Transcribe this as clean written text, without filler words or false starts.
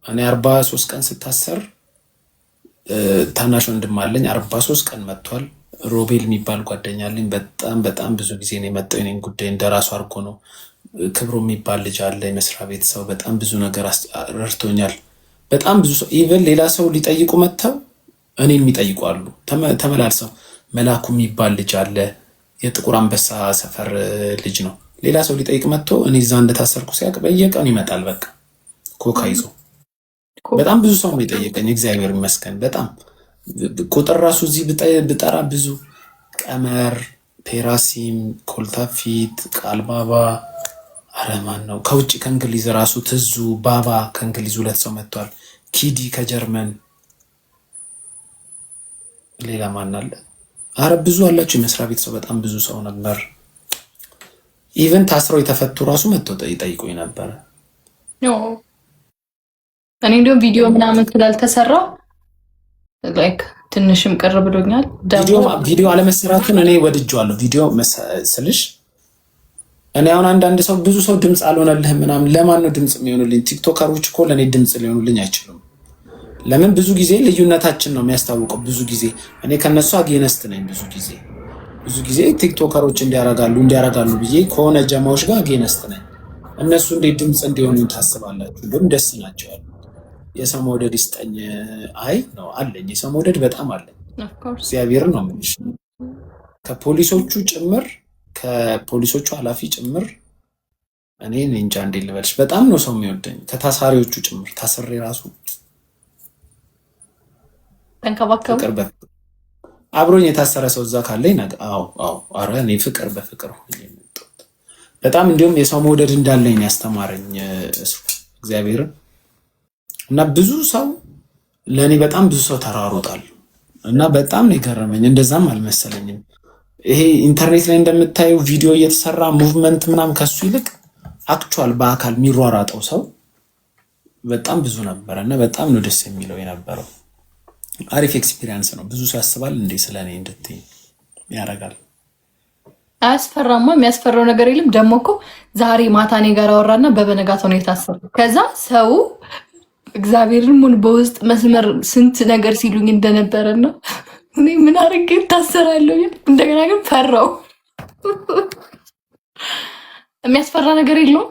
እኔ 43 ቀን ስታሰር ታናሽ ወንድም አለኝ 43 ቀን መጥቷል። ሮቤል የሚባል ጓደኛ አለኝ። በጣም ብዙ ጊዜ ነው የመጣው። የኔን ጉዳይ እንደራሱ አድርጎ ነው። ክብሮ የሚባል ልጅ አለ፣ የመስሪያ ቤት ሰው፣ በጣም ብዙ ነገር ረድቶኛል። በጣም ብዙ ሰው ኢቨን ሌላ ሰው ሊጠይቁ መጥተው እኔን የሚጠይቁ አሉ ተመላልሰው። መላኩ የሚባል ልጅ አለ፣ የጥቁር አንበሳ ሰፈር ልጅ ነው። ሌላ ሰው ሊጠይቅ መጥቶ እኔ እዛ እንደታሰርኩ ሲያውቅ በየቀኑ ይመጣል። በቃ ኮካ ይዞ በጣም ብዙ ሰው ነው የጠየቀኝ። እግዚአብሔር ይመስገን። በጣም ቁጥር ራሱ እዚህ ብጠራ ብዙ ቀመር፣ ፔራሲም፣ ኮልታፊት፣ ቃልባባ፣ አረማን ነው ከውጭ ከእንግሊዝ ራሱ ትዙ ባባ ከእንግሊዝ 2 ሰው መጥቷል። ኪዲ ከጀርመን፣ ሌላ ማን አለ? አረ ብዙ አላችሁ። የመስሪያ ቤት ሰው በጣም ብዙ ሰው ነበር። ኢቨን ታስረው የተፈቱ ራሱ መጥተው ይጠይቁኝ ነበር። እኔ እንዲሁም ቪዲዮ ምናምን ስላልተሰራ ላይክ ትንሽም ቅር ብሎኛል። ቪዲዮ አለመሰራቱን እኔ ወድጄዋለሁ። ቪዲዮ ስልሽ እኔ አሁን አንዳንድ ሰው ብዙ ሰው ድምፅ አልሆነልህም ምናምን፣ ለማን ነው ድምፅ የሚሆኑልኝ? ቲክቶከሮች እኮ ለእኔ ድምፅ ሊሆኑልኝ አይችሉም። ለምን? ብዙ ጊዜ ልዩነታችን ነው የሚያስታውቀው። ብዙ ጊዜ እኔ ከነሱ አጌነስት ነኝ። ብዙ ጊዜ ቲክቶከሮች እንዲያረጋሉ ብዬ ከሆነ ጀማዎች ጋር አጌነስት ነኝ። እነሱ እንዴት ድምፅ እንዲሆኑ ታስባላችሁ? ግን ደስ ናቸው ያሉ። የሰው መውደድ ይስጠኝ። አይ ነው አለኝ፣ የሰው መውደድ በጣም አለኝ። እግዚአብሔርን ነው የምልሽ። ከፖሊሶቹ ጭምር ከፖሊሶቹ ኃላፊ ጭምር እኔ እንጃ እንዴት ልበልሽ፣ በጣም ነው ሰው የሚወደኝ። ከታሳሪዎቹ ጭምር ታስሬ ራሱ ተንከባከቡ። አብሮኝ የታሰረ ሰው እዛ ካለኝ አዎ አረ እኔ ፍቅር በፍቅር ሆኜ የመጣሁት በጣም እንዲሁም የሰው መውደድ እንዳለኝ ያስተማረኝ እሱ እግዚአብሔርን። እና ብዙ ሰው ለእኔ በጣም ብዙ ሰው ተራሮጣል እና በጣም ነው የገረመኝ። እንደዛም አልመሰለኝም። ይሄ ኢንተርኔት ላይ እንደምታየው ቪዲዮ እየተሰራ ሙቭመንት ምናምን ከሱ ይልቅ አክቹዋል በአካል የሚሯሯጠው ሰው በጣም ብዙ ነበረ እና በጣም ነው ደስ የሚለው የነበረው። አሪፍ ኤክስፒሪየንስ ነው። ብዙ ሰው ያስባል እንዴ ስለኔ እንድትይ ያደርጋል። አያስፈራማ? የሚያስፈራው ነገር የለም። ደግሞ እኮ ዛሬ ማታ እኔ ጋር አወራና በበነጋታው ነው የታሰረው። ከዛ ሰው እግዚአብሔርን ሙን በውስጥ መስመር ስንት ነገር ሲሉኝ እንደነበረ ነው። እኔ ምን አድርጌ ታሰራለሁ? እንደገና ግን ፈራው። የሚያስፈራ ነገር የለውም።